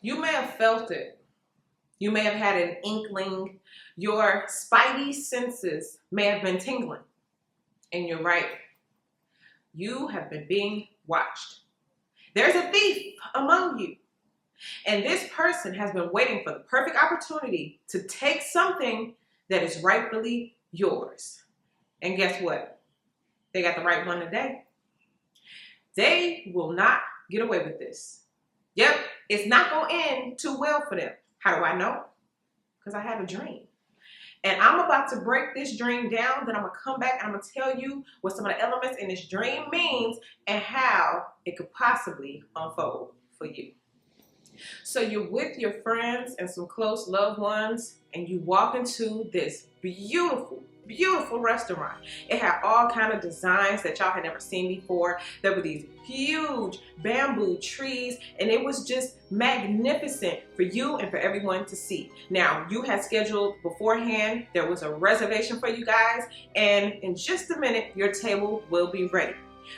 You may have felt it. You may have had an inkling. Your spidey senses may have been tingling. And you're right. You have been being watched. There's a thief among you. And this person has been waiting for the perfect opportunity to take something that is rightfully yours. And guess what? They got the right one today. They will not get away with this. Yep, it's not going to end too well for them. How do I know? Because I have a dream. And I'm about to break this dream down. Then I'm going to come back and I'm going to tell you what some of the elements in this dream means and how it could possibly unfold for you. So you're with your friends and some close loved ones, and you walk into this beautiful, beautiful restaurant. It had all kind of designs that y'all had never seen before. There were these huge bamboo trees, and it was just magnificent for you and for everyone to see. Now, you had scheduled beforehand. There was a reservation for you guys, and in just a minute, your table will be ready.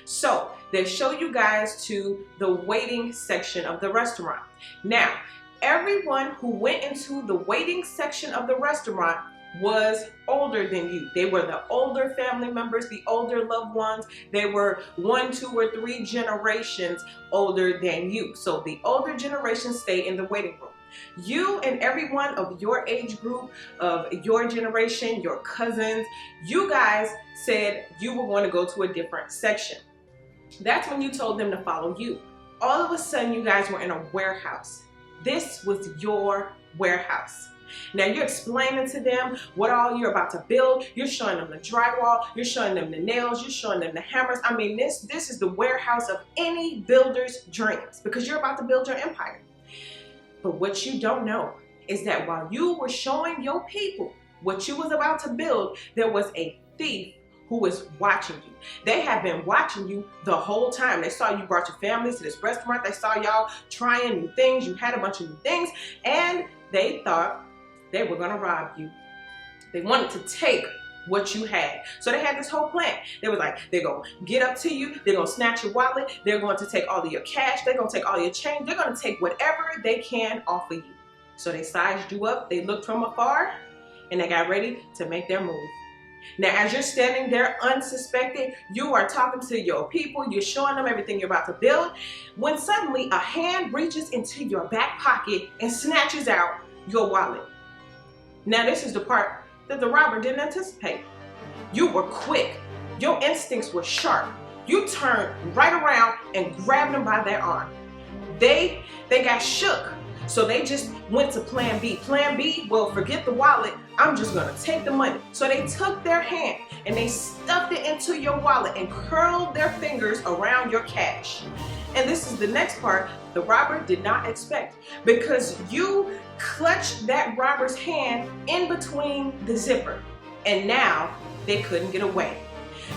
So they show you guys to the waiting section of the restaurant. Now, everyone who went into the waiting section of the restaurant was older than you. They were the older family members, the older loved ones. They were 1, 2, or 3 generations older than you. So the older generations stay in the waiting room. You and everyone of your age group, of your generation, your cousins, you guys said you were going to go to a different section. That's when you told them to follow you. All of a sudden, you guys were in a warehouse. This was your warehouse. Now you're explaining to them what all you're about to build. You're showing them the drywall. You're showing them the nails. You're showing them the hammers. I mean, this is the warehouse of any builder's dreams because you're about to build your empire. But what you don't know is that while you were showing your people what you was about to build, there was a thief who was watching you. They have been watching you the whole time. They saw you brought your families to this restaurant. They saw y'all trying new things. You had a bunch of new things, and they thought they were gonna rob you. They wanted to take what you had. So they had this whole plan. They were like, they're gonna get up to you, they're gonna snatch your wallet, they're going to take all of your cash, they're gonna take all your change, they're gonna take whatever they can off of you. So they sized you up, they looked from afar, and they got ready to make their move. Now, as you're standing there unsuspected, you are talking to your people, you're showing them everything you're about to build, when suddenly a hand reaches into your back pocket and snatches out your wallet. Now, this is the part that the robber didn't anticipate. You were quick. Your instincts were sharp. You turned right around and grabbed them by their arm. They got shook. So they just went to plan B. Plan B, well, forget the wallet. I'm just gonna take the money. So they took their hand and they stuffed it into your wallet and curled their fingers around your cash. And this is the next part the robber did not expect, because you clutched that robber's hand in between the zipper, and now they couldn't get away.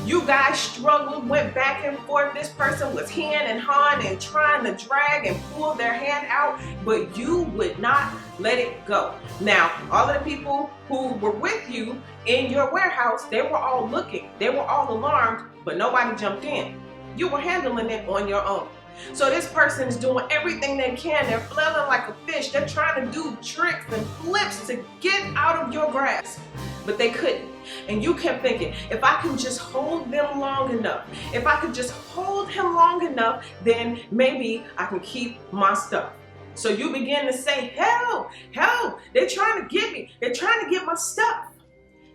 You guys struggled, went back and forth. This person was hen and hawing and trying to drag and pull their hand out, but you would not let it go. Now, all of the people who were with you in your warehouse, they were all looking. They were all alarmed, but nobody jumped in. You were handling it on your own. So this person is doing everything they can. They're flailing like a fish. They're trying to do tricks and flips to get out of your grasp, but they couldn't. And you kept thinking, if I can just hold them long enough, if I could just hold him long enough, then maybe I can keep my stuff. So you begin to say, help, help, they're trying to get me. They're trying to get my stuff.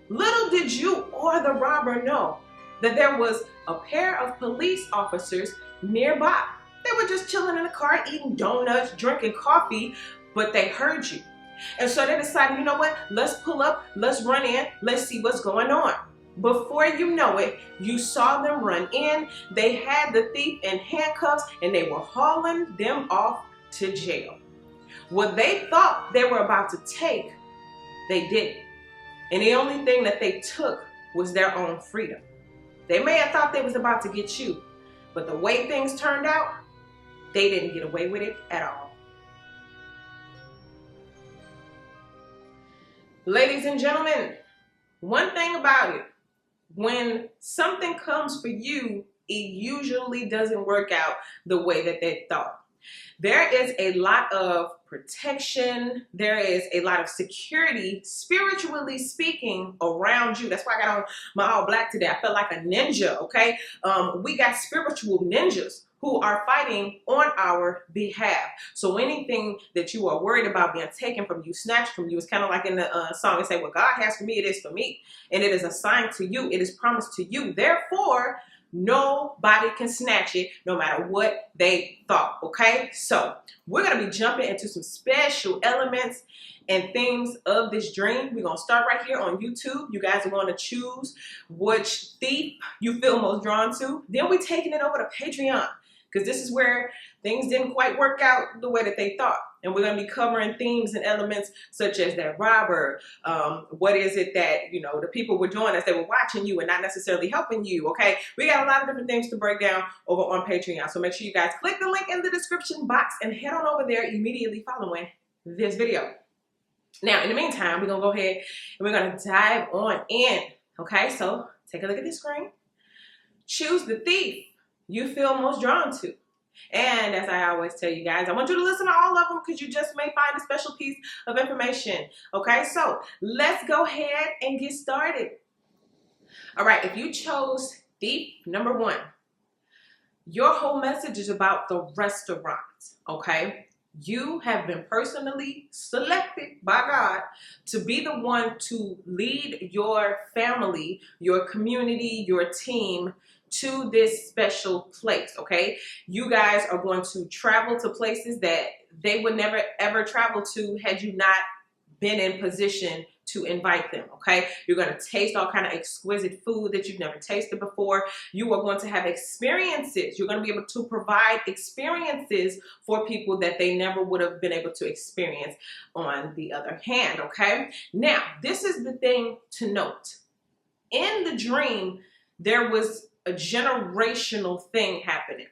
Little did you or the robber know that there was a pair of police officers nearby. They were just chilling in the car, eating donuts, drinking coffee, but they heard you. And so they decided, you know what, let's pull up, let's run in, let's see what's going on. Before you know it, you saw them run in, they had the thief in handcuffs, and they were hauling them off to jail. What they thought they were about to take, they didn't. And the only thing that they took was their own freedom. They may have thought they was about to get you, but the way things turned out, they didn't get away with it at all. Ladies and gentlemen, one thing about it, when something comes for you, it usually doesn't work out the way that they thought. There is a lot of protection. There is a lot of security, spiritually speaking, around you. That's why I got on my all black today. I felt like a ninja, okay? We got spiritual ninjas who are fighting on our behalf. So anything that you are worried about being taken from you, snatched from you, it's kind of like in the song, they say, what God has for me, it is for me. And it is assigned to you. It is promised to you. Therefore, nobody can snatch it, no matter what they thought, okay? So we're going to be jumping into some special elements and themes of this dream. We're going to start right here on YouTube. You guys are going to choose which thief you feel most drawn to. Then we're taking it over to Patreon, because this is where things didn't quite work out the way that they thought. And we're going to be covering themes and elements such as that robber. What is it that, you know, the people were doing as they were watching you and not necessarily helping you, okay? We got a lot of different things to break down over on Patreon. So make sure you guys click the link in the description box and head on over there immediately following this video. Now, in the meantime, we're going to go ahead and we're going to dive on in, okay? So take a look at this screen. Choose the thief you feel most drawn to. And as I always tell you guys, I want you to listen to all of them because you just may find a special piece of information. Okay, so let's go ahead and get started. All right, if you chose thief number 1, your whole message is about the restaurant, okay? You have been personally selected by God to be the one to lead your family, your community, your team to this special place, okay? You guys are going to travel to places that they would never ever travel to had you not been in position to invite them, okay? You're going to taste all kind of exquisite food that you've never tasted before. You are going to have experiences. You're going to be able to provide experiences for people that they never would have been able to experience on the other hand, okay? Now, this is the thing to note. In the dream, there was a generational thing happening.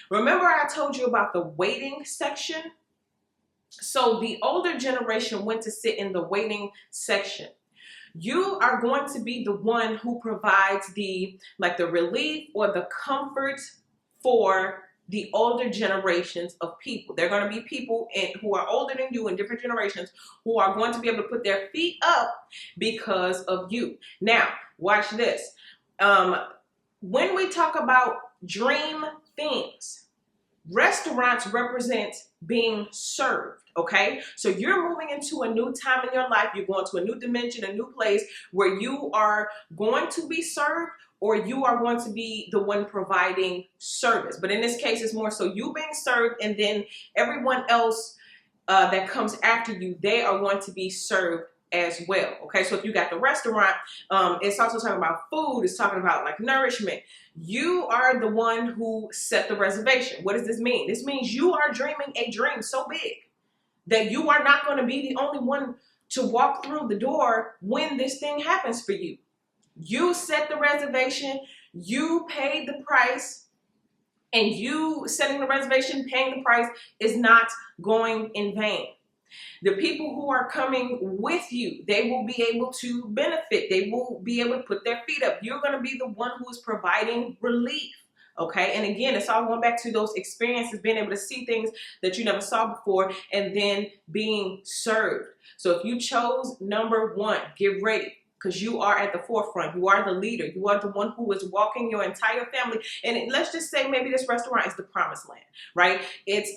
Remember I told you about the waiting section? So the older generation went to sit in the waiting section. You are going to be the one who provides the relief or the comfort for the older generations of people. They're going to be people who are older than you in different generations who are going to be able to put their feet up because of you. Now, watch this. When we talk about dream things, restaurants represent being served, okay? So you're moving into a new time in your life. You're going to a new dimension, a new place where you are going to be served, or you are going to be the one providing service. But in this case, it's more so you being served, and then everyone else that comes after you, they are going to be served as well, okay? So if you got the restaurant, it's also talking about food, it's talking about like nourishment. You are the one who set the reservation. What does this mean? This means you are dreaming a dream so big that you are not going to be the only one to walk through the door when this thing happens for you. You set the reservation, you paid the price, and you setting the reservation, paying the price is not going in vain. The people who are coming with you, they will be able to benefit. They will be able to put their feet up. You're going to be the one who is providing relief, okay? And again, it's all going back to those experiences, being able to see things that you never saw before, and then being served. So if you chose number 1, get ready. Because you are at the forefront. You are the leader. You are the one who is walking your entire family. And let's just say maybe this restaurant is the promised land, right? It's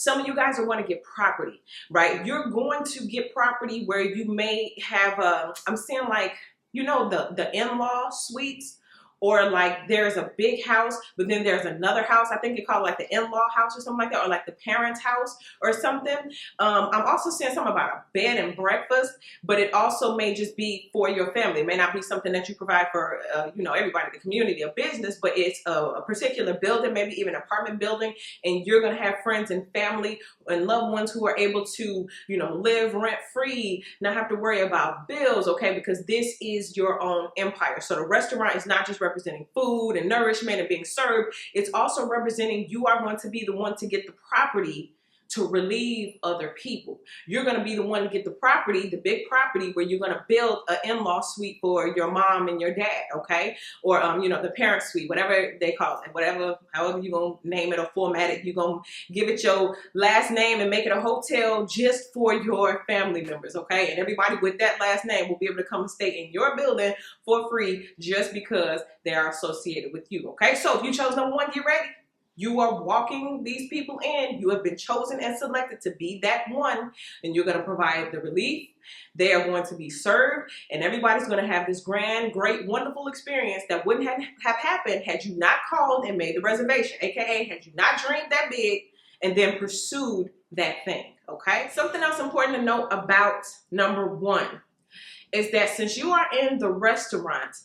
some of you guys are going to get property, right? You're going to get property where you may have, I'm saying like, you know, the in-law suites, or like there's a big house, but then there's another house. I think they call it like the in-law house or something like that, or like the parents' house or something. I'm also saying something about a bed and breakfast, but it also may just be for your family. It may not be something that you provide for, you know, everybody in the community or business, but it's a particular building, maybe even an apartment building, and you're going to have friends and family and loved ones who are able to, you know, live rent-free, not have to worry about bills, okay, because this is your own empire. So the restaurant is not just representing food and nourishment and being served. It's also representing you are going to be the one to get the property to relieve other people. You're going to be the one to get the property, the big property, where you're going to build an in-law suite for your mom and your dad, okay? Or, the parent suite, whatever they call it, however you're going to name it or format it. You're going to give it your last name and make it a hotel just for your family members, okay? And everybody with that last name will be able to come and stay in your building for free just because they are associated with you, okay? So if you chose number one, get ready. You are walking these people in. You have been chosen and selected to be that one, and you're going to provide the relief. They are going to be served, and everybody's going to have this grand, great, wonderful experience that wouldn't have happened had you not called and made the reservation, aka had you not dreamed that big and then pursued that thing, okay? Something else important to note about number one is that since you are in the restaurant,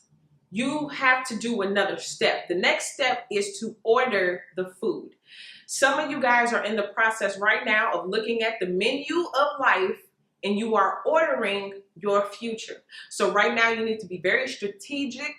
you have to do another step. The next step is to order the food. Some of you guys are in the process right now of looking at the menu of life, and you are ordering your future. So right now you need to be very strategic,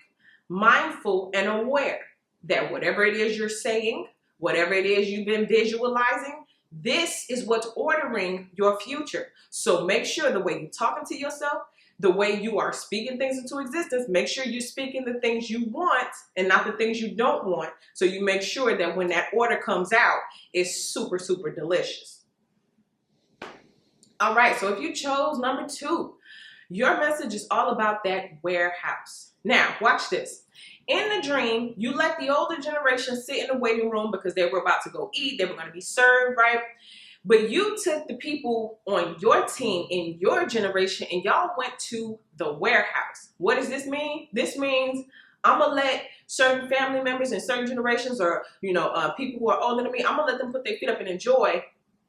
mindful, and aware that whatever it is you're saying, whatever it is you've been visualizing, this is what's ordering your future. So make sure the way you're talking to yourself, the way you are speaking things into existence, make sure you're speaking the things you want and not the things you don't want. So you make sure that when that order comes out, it's super, super delicious. All right, so if you chose number two, your message is all about that warehouse. Now, watch this. In the dream, you let the older generation sit in the waiting room because they were about to go eat. They were going to be served, right? But you took the people on your team in your generation and y'all went to the warehouse. What does this mean? This means I'm going to let certain family members in certain generations or, people who are older than me, I'm going to let them put their feet up and enjoy,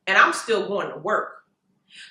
and I'm still going to work.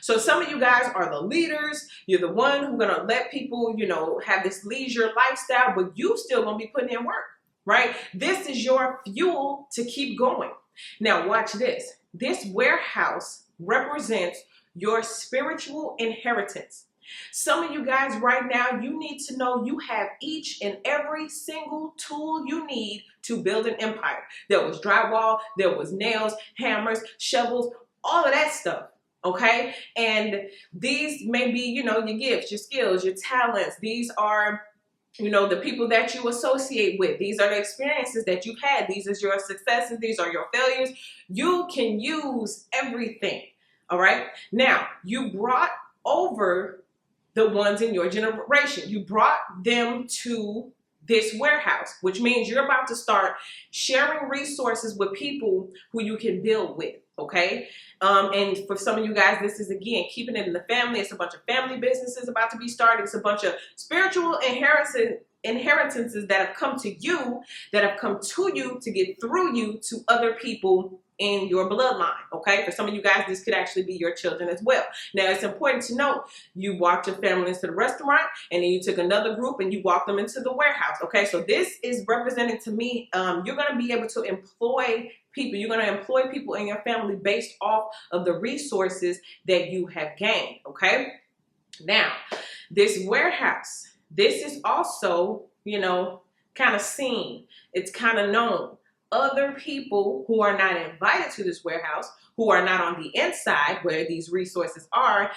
So some of you guys are the leaders. You're the one who's going to let people, have this leisure lifestyle, but you still going to be putting in work, right? This is your fuel to keep going. Now watch this. This warehouse represents your spiritual inheritance. Some of you guys right now, you need to know you have each and every single tool you need to build an empire. There was drywall, there was nails, hammers, shovels, all of that stuff. Okay? And these may be, your gifts, your skills, your talents. These are the people that you associate with. These are the experiences that you've had. These are your successes. These are your failures. You can use everything. All right. Now, you brought over the ones in your generation. You brought them to this warehouse, which means you're about to start sharing resources with people who you can build with. Okay. And for some of you guys, this is, again, keeping it in the family. It's a bunch of family businesses about to be started. It's a bunch of spiritual inheritances that have come to you, to get through you to other people in your bloodline. Okay. For some of you guys, this could actually be your children as well. Now, it's important to note, you walked your family into the restaurant, and then you took another group and you walked them into the warehouse. Okay. So this is representing to me, you're going to be able to employ people. You're going to employ people in your family based off of the resources that you have gained. Okay. Now, this warehouse, this is also, kind of seen. It's kind of known. Other people who are not invited to this warehouse, who are not on the inside where these resources are,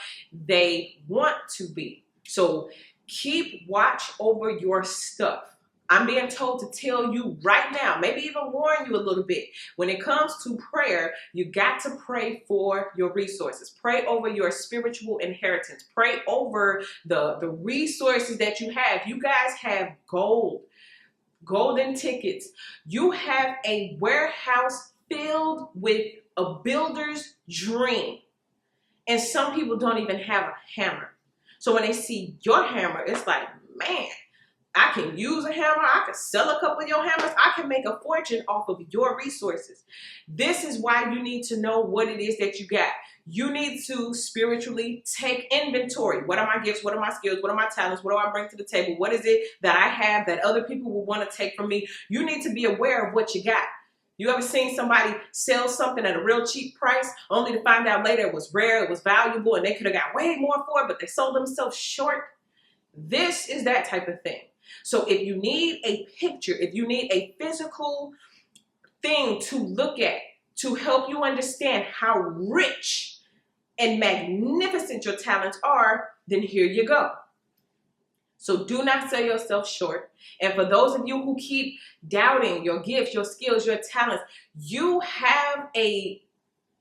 they want to be. So keep watch over your stuff. I'm being told to tell you right now, maybe even warn you a little bit. When it comes to prayer, you got to pray for your resources. Pray over your spiritual inheritance. Pray over the resources that you have. You guys have gold, golden tickets. You have a warehouse filled with a builder's dream. And some people don't even have a hammer. So when they see your hammer, it's like, man, I can use a hammer. I can sell a couple of your hammers. I can make a fortune off of your resources. This is why you need to know what it is that you got. You need to spiritually take inventory. What are my gifts? What are my skills? What are my talents? What do I bring to the table? What is it that I have that other people will want to take from me? You need to be aware of what you got. You ever seen somebody sell something at a real cheap price only to find out later it was rare, it was valuable, and they could have got way more for it, but they sold themselves short? This is that type of thing. So if you need a picture, if you need a physical thing to look at to help you understand how rich and magnificent your talents are, then here you go. So do not sell yourself short. And for those of you who keep doubting your gifts, your skills, your talents, you have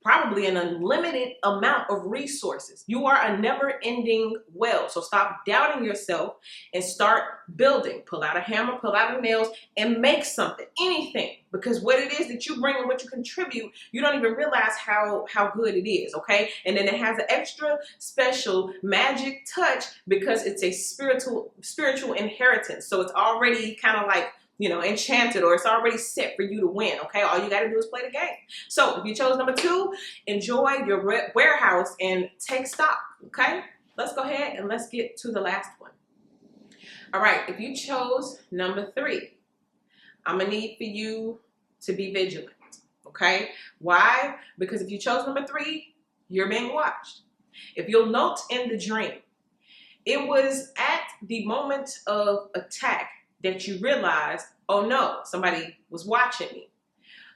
probably an unlimited amount of resources. You are a never-ending well. So stop doubting yourself and start building. Pull out a hammer, pull out the nails, and make something, anything. Because what it is that you bring and what you contribute, you don't even realize how good it is, okay? And then it has an extra special magic touch because it's a spiritual inheritance. So it's already kind of like, you know, enchanted, or it's already set for you to win, okay? All you got to do is play the game. So if you chose number 2, enjoy your warehouse and take stock, okay? Let's go ahead and let's get to the last one. All right, if you chose number 3, I'm going to need for you to be vigilant, okay? Why? Because if you chose number 3, you're being watched. If you'll note in the dream, it was at the moment of attack that you realize, oh no, somebody was watching me.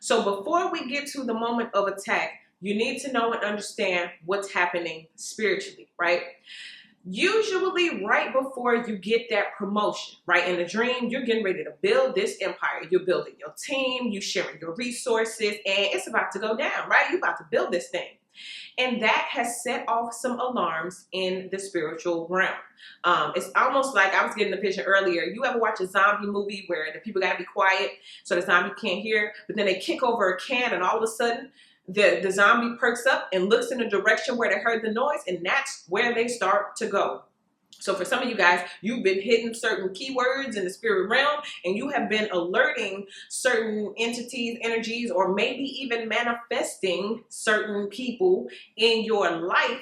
So before we get to the moment of attack, you need to know and understand what's happening spiritually, right? Usually right before you get that promotion, right? In the dream, you're getting ready to build this empire. You're building your team, you're sharing your resources, and it's about to go down, right? You're about to build this thing. And that has set off some alarms in the spiritual realm. It's almost like I was getting the picture earlier. You ever watch a zombie movie where the people got to be quiet so the zombie can't hear, but then they kick over a can and all of a sudden the zombie perks up and looks in the direction where they heard the noise, and that's where they start to go. So for some of you guys, you've been hitting certain keywords in the spirit realm, and you have been alerting certain entities, energies, or maybe even manifesting certain people in your life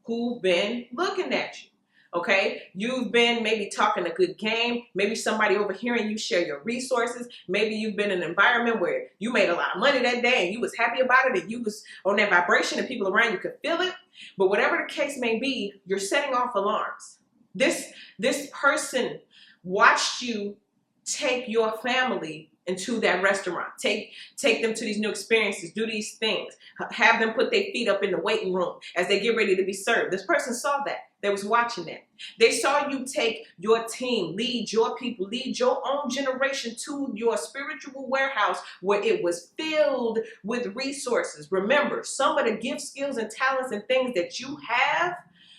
who've been looking at you. Okay, you've been maybe talking a good game, maybe somebody overhearing you share your resources, maybe you've been in an environment where you made a lot of money that day and you was happy about it and you was on that vibration and people around you could feel it. But whatever the case may be, you're setting off alarms. This person watched you take your family into that restaurant, take them to these new experiences, do these things, have them put their feet up in the waiting room as they get ready to be served. This person saw that. They was watching that. They saw you take your team, lead your people, lead your own generation to your spiritual warehouse where it was filled with resources. Remember, some of the gifts, skills, and talents and things that you have,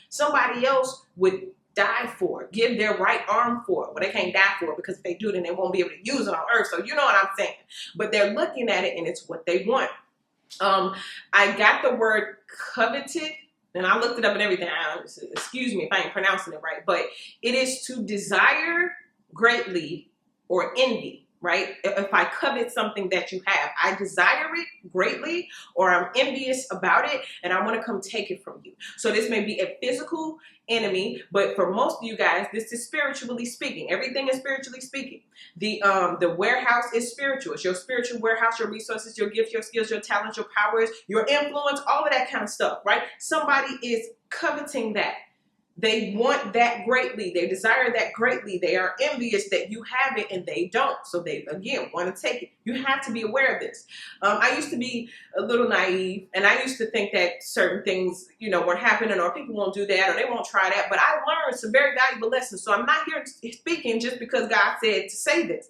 somebody else would die for, give their right arm for it. Well, they can't die for it because if they do, then they won't be able to use it on earth. So you know what I'm saying. But they're looking at it and it's what they want. I got the word coveted and I looked it up and everything. Excuse me if I ain't pronouncing it right, but it is to desire greatly or envy, right? If I covet something that you have, I desire it greatly or I'm envious about it and I want to come take it from you. So this may be a physical enemy, but for most of you guys, this is spiritually speaking. Everything is spiritually speaking. The warehouse is spiritual. It's your spiritual warehouse, your resources, your gifts, your skills, your talents, your powers, your influence, all of that kind of stuff, right? Somebody is coveting that. They want that greatly. They desire that greatly. They are envious that you have it and they don't. So they, again, want to take it. You have to be aware of this. I used to be a little naive and I used to think that certain things, you know, were happening or people won't do that or they won't try that. But I learned some very valuable lessons. So I'm not here speaking just because God said to say this.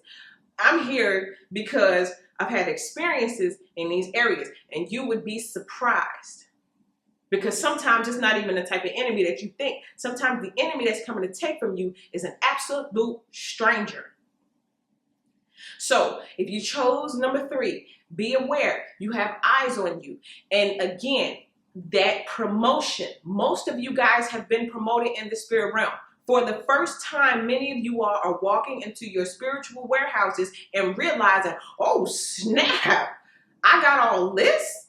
I'm here because I've had experiences in these areas and you would be surprised. Because sometimes it's not even the type of enemy that you think. Sometimes the enemy that's coming to take from you is an absolute stranger. So if you chose number 3, be aware you have eyes on you. And again, that promotion, most of you guys have been promoted in the spirit realm. For the first time, many of you all are walking into your spiritual warehouses and realizing, oh snap, I got all this.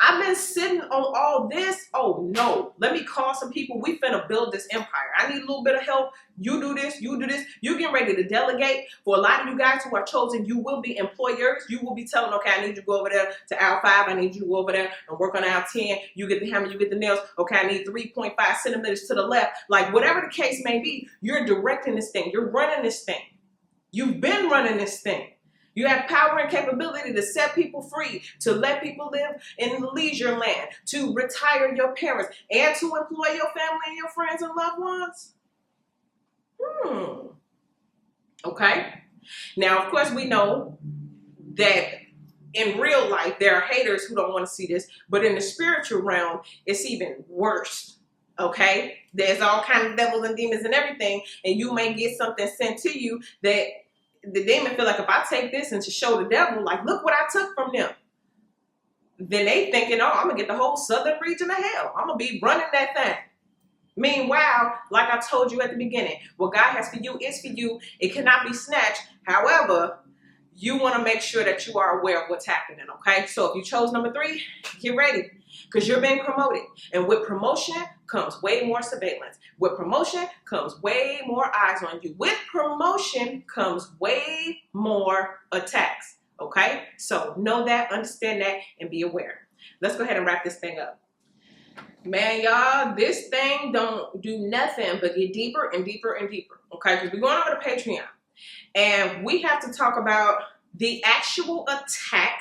I've been sitting on all this. Oh no, let me call some people. We finna build this empire. I need a little bit of help. You do this, you do this. You get ready to delegate. For a lot of you guys who are chosen, you will be employers. You will be telling, okay, I need you to go over there to aisle 5. I need you to go over there and work on aisle 10. You get the hammer, you get the nails. Okay, I need 3.5 centimeters to the left. Like whatever the case may be, you're directing this thing. You're running this thing. You've been running this thing. You have power and capability to set people free, to let people live in leisure land, to retire your parents, and to employ your family and your friends and loved ones. Okay. Now, of course, we know that in real life, there are haters who don't want to see this, but in the spiritual realm, it's even worse. Okay. There's all kinds of devils and demons and everything, and you may get something sent to you that the demon feel like, if I take this and to show the devil, like, look what I took from them. Then they thinking, oh, I'm gonna get the whole southern region of hell. I'm gonna be running that thing. Meanwhile, like I told you at the beginning, what God has for you is for you. It cannot be snatched. However, you want to make sure that you are aware of what's happening, okay? So if you chose number 3, get ready, because you're being promoted. And with promotion comes way more surveillance. With promotion comes way more eyes on you. With promotion comes way more attacks, okay? So know that, understand that, and be aware. Let's go ahead and wrap this thing up. Man, y'all, this thing don't do nothing but get deeper and deeper and deeper, okay? Because we're going over to Patreon. And we have to talk about the actual attack.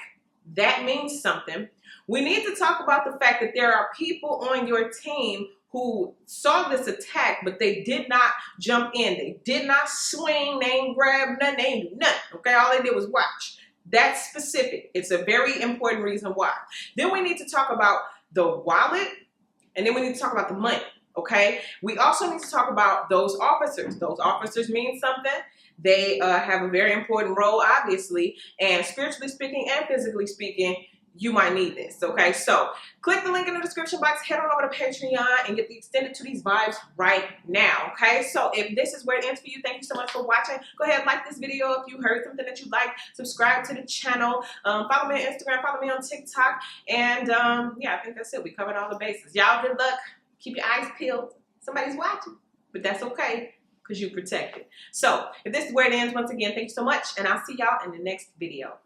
That means something. We need to talk about the fact that there are people on your team who saw this attack, but they did not jump in. They did not swing. They ain't grab nothing. They ain't do nothing. Okay, all they did was watch. That's specific. It's a very important reason why. Then we need to talk about the wallet, and then we need to talk about the money. Okay, we also need to talk about those officers. Those officers mean something. They have a very important role, obviously, and spiritually speaking and physically speaking, you might need this, okay? So click the link in the description box, head on over to Patreon, and get the Extended to These Vibes right now, okay? So if this is where it ends for you, thank you so much for watching. Go ahead and like this video if you heard something that you like. Subscribe to the channel. Follow me on Instagram. Follow me on TikTok. And yeah, I think that's it. We covered all the bases. Y'all, good luck. Keep your eyes peeled. Somebody's watching, but that's okay, because you protected. So if this is where it ends, once again, thank you so much, and I'll see y'all in the next video.